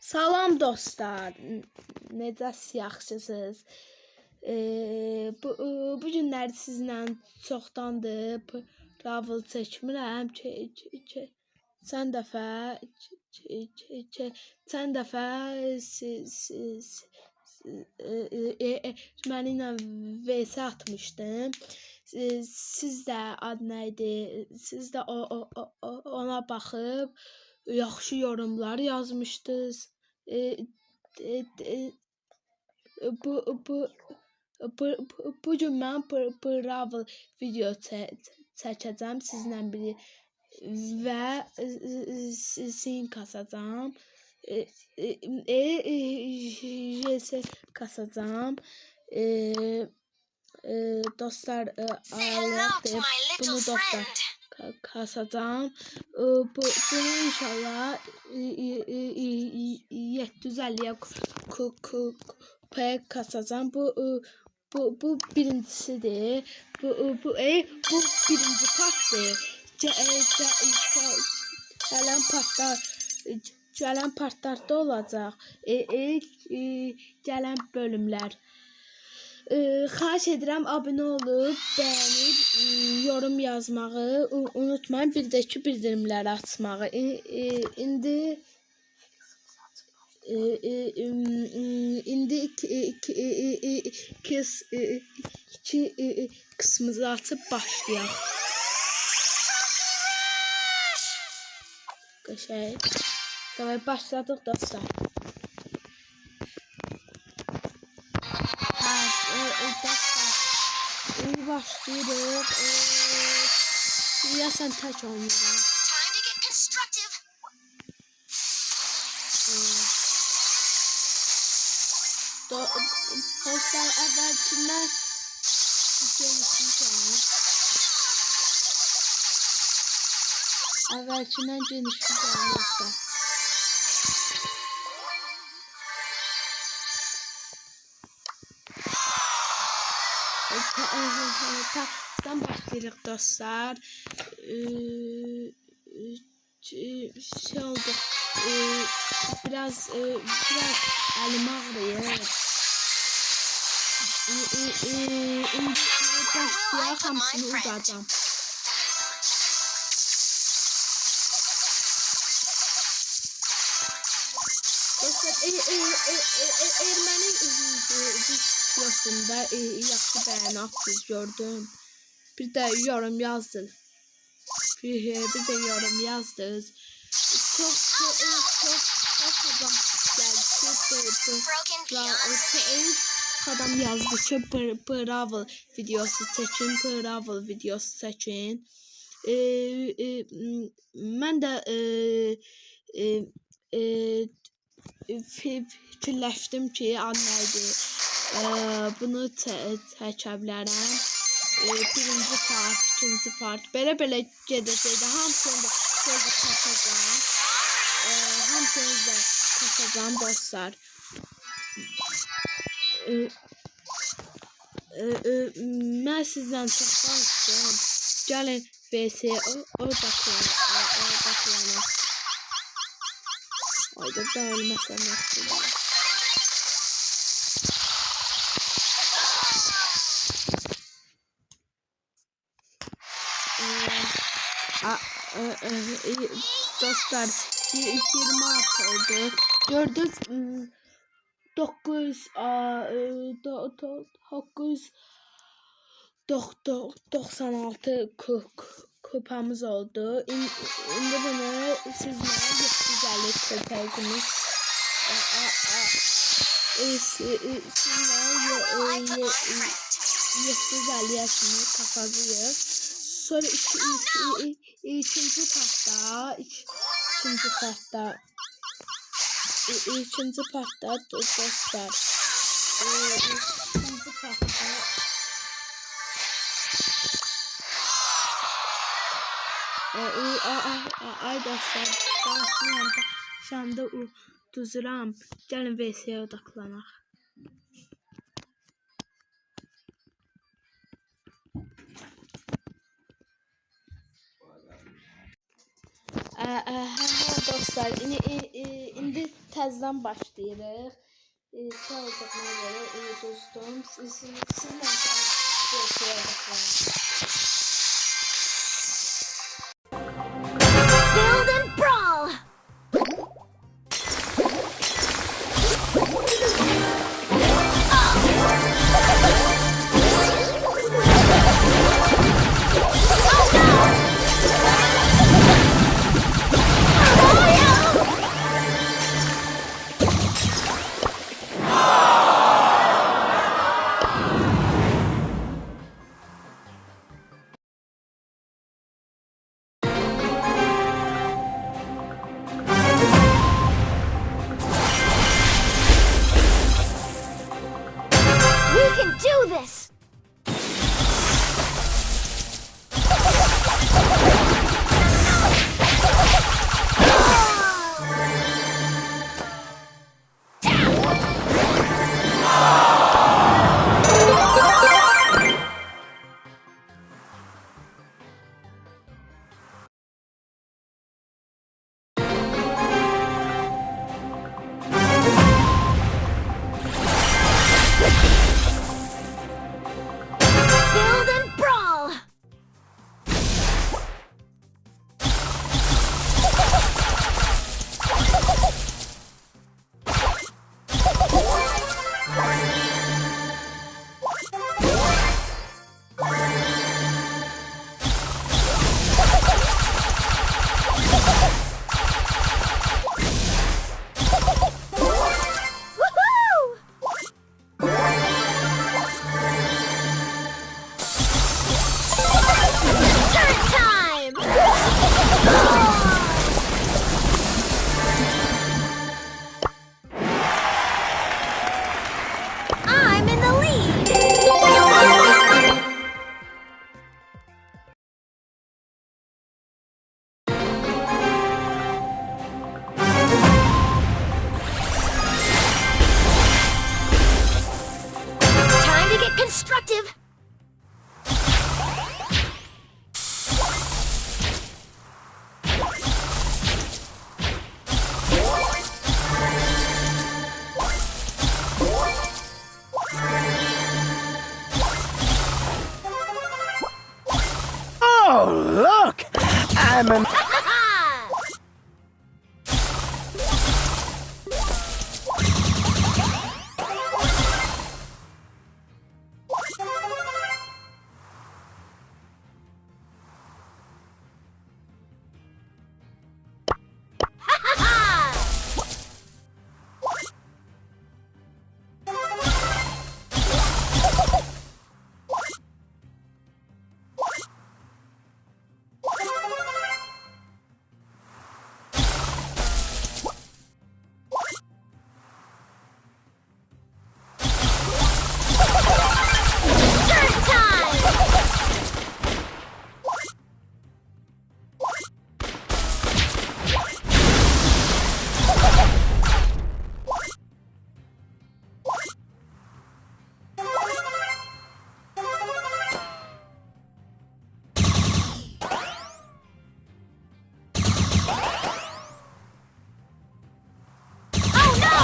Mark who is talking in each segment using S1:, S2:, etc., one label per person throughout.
S1: Salam dostlar, necəsiz, yaxşısınız? Bu günlər sizlə çoxdandır travel çəkmirəm. Çən dəfə siz mənimlə VS atmışdım. Siz də ad nə idi? Siz də ona baxıb yaxşı yorumlar yazmışdınız. Bu gün mən travel video çəkəcəm sizlə biri və sin kasacağım. JS kasacağım. Dostlar, bunu dostlar kasacağım. Bunu inşallah 750'ye kupaya kasacağım. Bu birincisidir. Bu birinci partdır. Gələn partlarda olacaq. Gələn bölümlər. Xahiş edirəm, abunə olub, bəyənib, yorum yazmağı unutmayın. Bir də ki, bildirimləri açmağı. İndi iki kısmımızı açıb başlayaq. Qəşəng. Davay, başladıq dostlar. Başlayırıq. Ya sən tək oynayırım. Dostlar, əvvəlkindən geniş dostlar. Takipten başlayırıq dostlar. Şey oldu. Biraz əlim ağrıyır. Başlayaq, hamısını udacağım. Dostlar, erməni videosunda yaxşı bəyəni atdınız, gördüm. Bir də yorum yazdınız. Bir də yorum yazdınız. Çox adam adam yazdı ki, bravo videosu çəkin. Mən də fikirləşdim ki, anlaydı. Bunu çəkə bilərəm. Birinci part, ikinci part. Belə gedəcəkdə hamısını da kasacağım. Hamısını da kasacağım dostlar. Mən sizdən çoxdan istəyirəm. Gəlin VS-yə odaklanaq. Ayda da ölməsəm yaxşıdır. Dostlar, 26 oldu. Gördünüz, 996 kupamız oldu. İndi bunu sizlə 750 kupayımız sizlə 750 yaşını kasacağız. Sonra ikinci partta dostlar. İkinci partta ay dostlar, şu anda uduzuram. Gəlin VS-yə odaklanaq. dostlar, indi təzədən başlayırıq. Sağlıqlarına görə dostum, sizlə görüşürük.
S2: Build and brawl! We can do this! Build and brawl! Woohoo! Turn time! I'm in the lead! Time to get constructive!
S3: Oh, look! I'm an... Turn time! Oh no!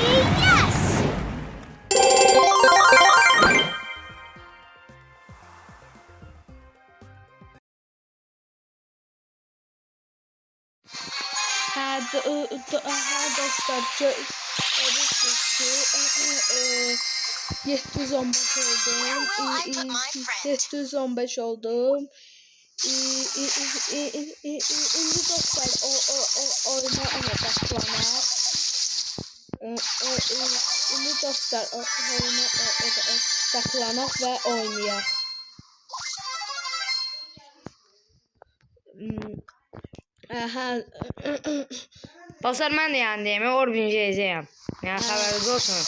S3: Yes!
S1: Dostlar, görürsünüz ki 715 oldum. 715 oldum. İndi dostlar oyuna başlamaq. İndi dostlar oyuna başlamaq və oynayaq. Aha.
S4: Dostlar mən də yanındayım, Orbin Jeyzəyəm. Yəni xəbəriniz olsun.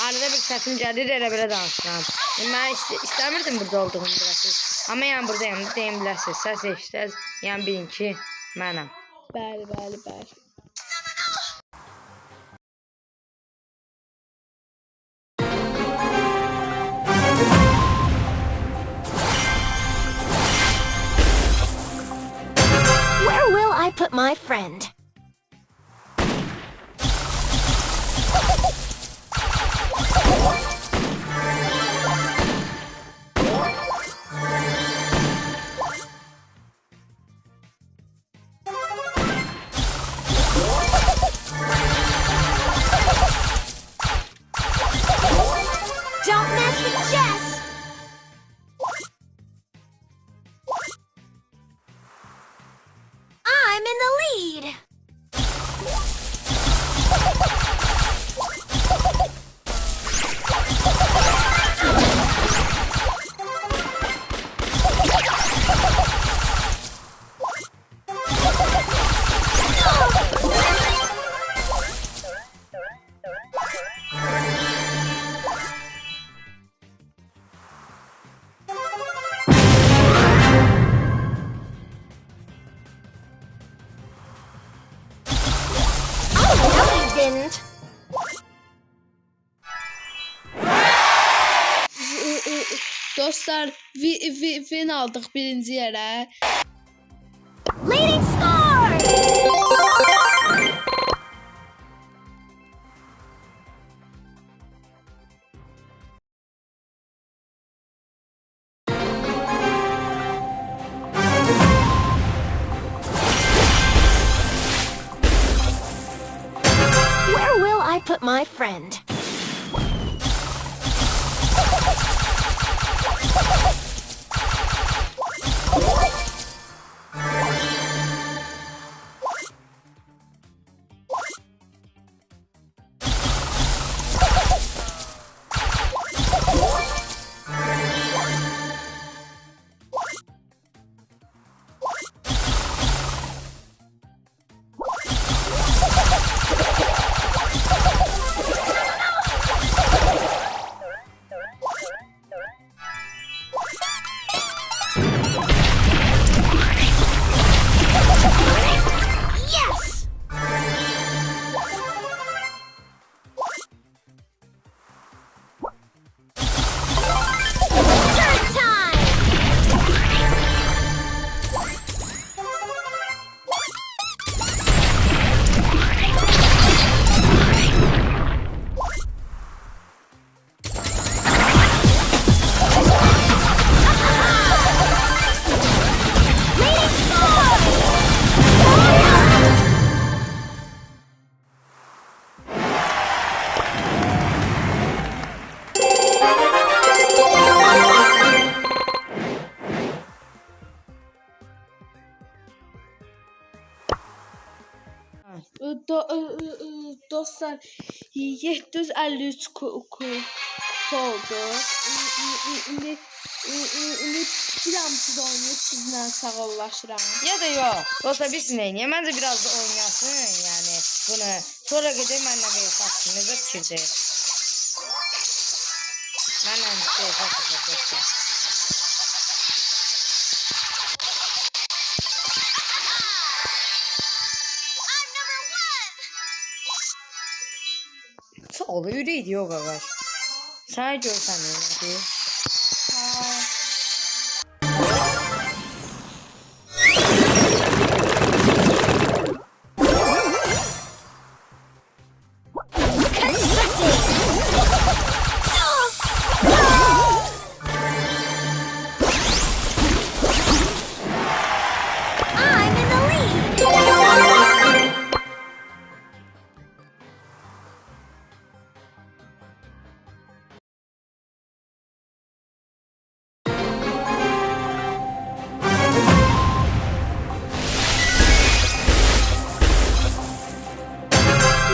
S4: Arada bir səsim gəlir, elə belə danışıram. Mən istəmirdim burada olduğumu biləsiniz. Amma yəni buradayım, deyim biləsiniz. Səs eşitəz, yəni bilin ki, mənəm.
S1: Bəli, bəli, bəli.
S2: put my friend? Don't mess with Jess! I'm in the lead! Didn't.
S1: Dostlar, win aldıq birinci yerə.
S2: Leading star! Where will I put my friend? Yes! Turn time! Leading star!
S1: Dostlar, 753 kupa oldu. İndi bir amcı da oynayıb sizlə sağollaşıram.
S4: Ya da yok. Dostlar bilsin neyin. Bence biraz da oynasın yani bunu. Sonra gidip benimle bir satsın. Ne de fikirde. Benimle bir satsın dostlar. Sağ ol, yüreği yok ağaç. Sana görsen öyle.
S2: I'm in the lead!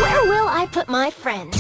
S2: Where will I put my friend?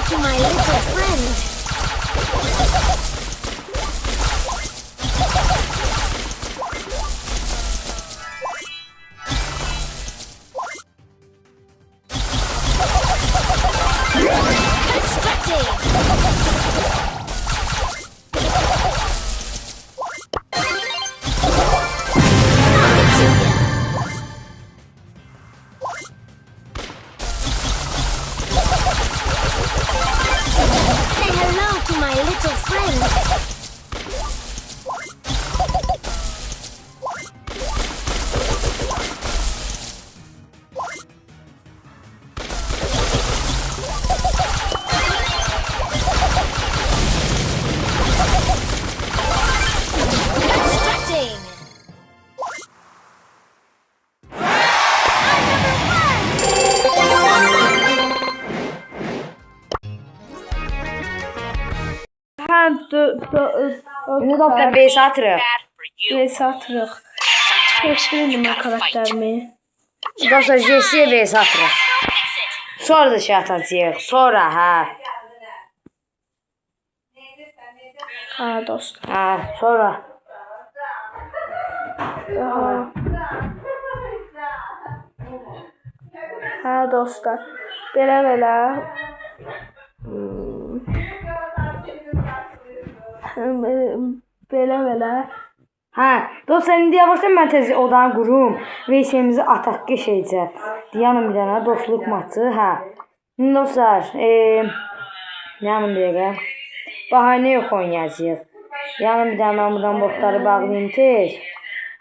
S2: to my little friend. Say hello to my little friend. Constructing.
S1: Ha,
S4: İndi dostlar base atırıq.
S1: Base atırıq. Seçdirim mən karakterimi.
S4: Dostlar Jesse'ye base atırıq. Sonra da şey atacağıq. Sonra ha.
S1: Ha dostlar.
S4: Ha sonra.
S1: Ha dostlar. Belə. Belə.
S4: Ha dostlar indi yavaşdan mən tez odanı qurum. VS'mizi ataq geçəcə. Diyanım bir dənə dostluq maçı. Ha. Şimdi dostlar. Yanım bir dəqiqə. Bahane yok oynayacağıq. Yanım bir dənə mən buradan botları bağlayayım tez.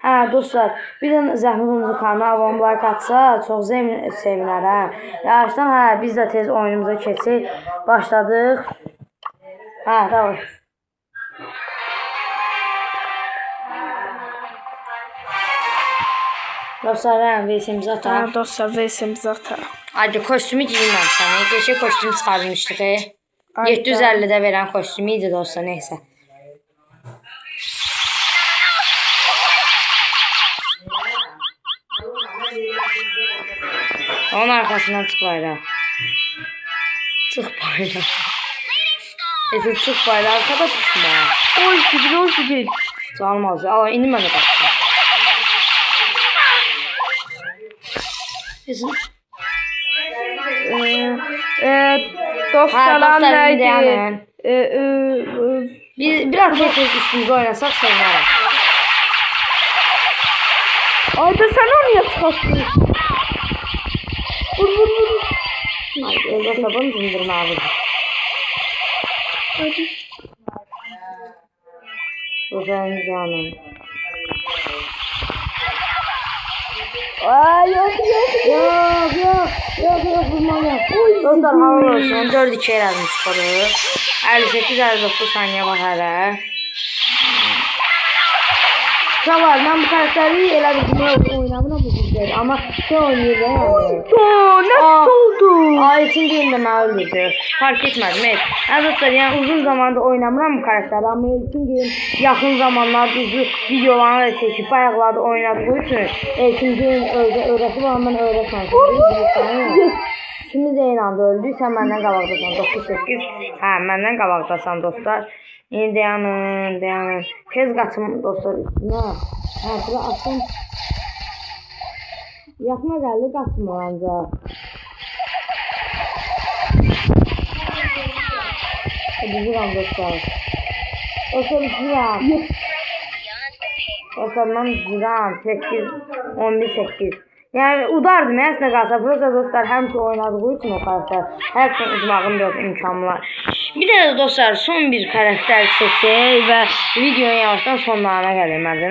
S4: Ha dostlar bir də zəhmət olunca kanala abone like atsa çox sevinərəm. Yavaşdan ha biz də tez oyunumuza keçək. Başladıq. Ha tamam. Dostlar ben VS'mizi
S1: Ha
S4: atalım.
S1: dostlar VS'mizi atarıq.
S4: Hadi kostümü giyinməm sənə. Geçək kostüm çıxarmışdıq. 750'də verən kostümü idi dostlar neyse. Onun arkasından çık bayrağı. Çık bayrağı. Efe çık bayrağı arkada düşme.
S1: 12.
S4: Canım az. Aa indi mən də baxdım.
S1: Dostlar
S4: dostlar, indi
S1: neydi?
S4: hemen. Biraz tek üstümüzü oynasak sevinirim.
S1: Ayda sen oraya çıkarttın. Vur.
S4: Elde sabun zindirme abi.
S1: Hadi.
S4: Güzel canım.
S1: Ay yok.
S4: Yok vurmam yok. Dostlar hava olsun. 4-2 elədim skoru. 58-59 saniye var hələ. Var ben bu karakteri elədim oynamına bu güzel ama şey oynuyor yani.
S1: Nasıl oldu?
S4: Ayetin deyim de mən öldürdü. Fark etmədim evet. Dostlar yani uzun zamanda oynamıram bu karakteri ama Elçin deyim yakın zamanlarda uzun videolarını da çekip ayaqlarda oynadığı üçün Elçin deyim öğreti var mən öğretməm. İkimiz eyni anda öldük. Sen məndən qabaqdasan 9-8. Hə məndən qabaqdasan dostlar. İndi dayanın. Tez qaçım dostlar üstünə. Hə bura atım. Yaxına gəldi qaçma ancaq. Üzüləm dostlar. Dostlar üzüləm. Dostlar mən üzüləm. 8-11-8. Yani udardım aslında qalsa. Prosta dostlar həmişə oynadığı üçün o karakter. Hər gün udmağım biraz imkanı var. Bir de dostlar son bir karakter seçək və videonun yavaştan sonlarına gəlir məncə.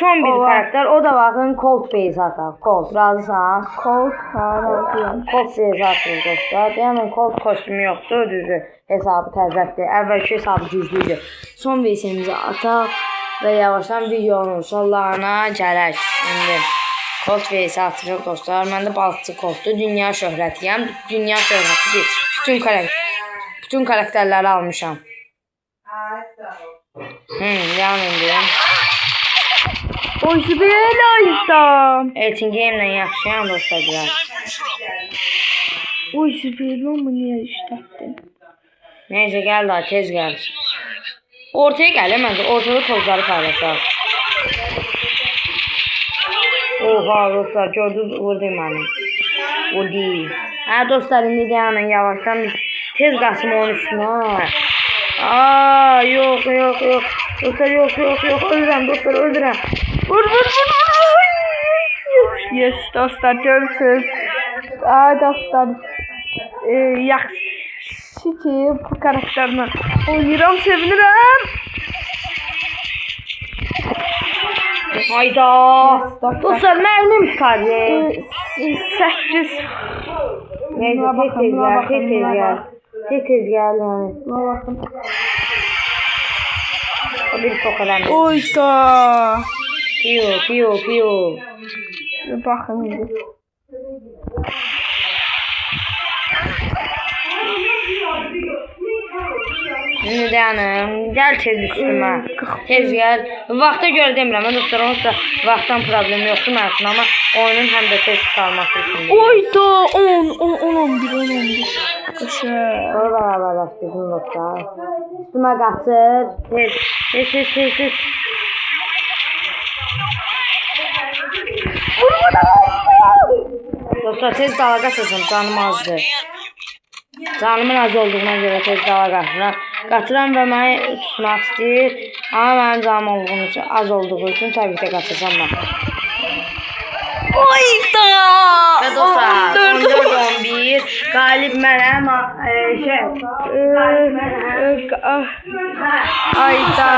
S4: Son bir karakter o da baxın Colt base atar. Colt razısan?
S1: Colt razıyam.
S4: Colt base atır dostlar. Yəni Colt kostümü yoxdur düzü. Hesabı təzətdir. Əvvəlki hesabı güclüydü. Son base'imizi ataq və yavaştan videonun sonlarına gələk. Şimdi Colt base atırıq dostlar. Mən də balıqçı Colt'dur. Dünya şöhrətiyəm. Dünya şöhrəti deyil. Bütün karakterləri almışam. Yanındayım.
S1: Oy belə ayda.
S4: Elçin Game'lə yaxşıyam dostlar biraz.
S1: Oy süperli ama niye işlettin?
S4: Neyse gel daha tez gel. Ortaya gel hemen de ortada tozları paylaşalım. Oha dostlar gördünüz vurdum beni. O değil. Ha dostlar indi dayanın yavaştan biz tez qaçım onun üstüne. Aa yok. Dostlar yok. Öldürəm dostlar öldürəm. Vur.
S1: Yes dostlar görürsünüz. Dostlar yaxşı ki bu karakterle oynayıram sevinirəm.
S4: Hayda. Dostlar mermim tutardı.
S1: 8
S4: Neyse tez gel yani.
S1: bakın.
S4: O bir çok önemli.
S1: Oyda.
S4: Piyo.
S1: Bakın indi.
S4: Şimdi dayanım. Gel tez üstüme. Tez gel. Vaxta göre demirəm. Mən dostlar onun da vaxtdan problemi yoxdur mənim ama oyunun həm də tez qalması üçün.
S1: Oyda 11. Qaşa.
S4: Orada beraberləşdirdim dostlar. Üstüme qaçır. Tez. Dostlar tez dala qaçırsın. Canım azdır. Canımın az olduğuna görə tez dala qaçıram. Qaçıram və məni tutmaq istəyir. Amma mənim canım az olduğu üçün təbii ki qaçırsam mən.
S1: Oyda.
S4: Və dostlar 14-11 qalib mənəm.
S1: Ayda.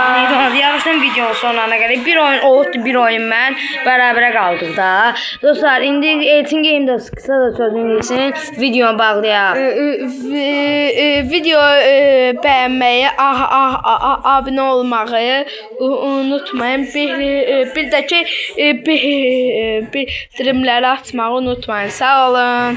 S4: Yavaşdan videonun sonuna gəlib. Bir oyun oldu, bir oyun mən. Bərabərə qaldıq da. Dostlar, indi Elçin Game'də qısa da sözünü desin. Videonu bağlayaq.
S1: Video beğenmeyi, abone olmayı unutmayın. Bir de ki bildirimleri açmayı unutmayın. Sağ olun.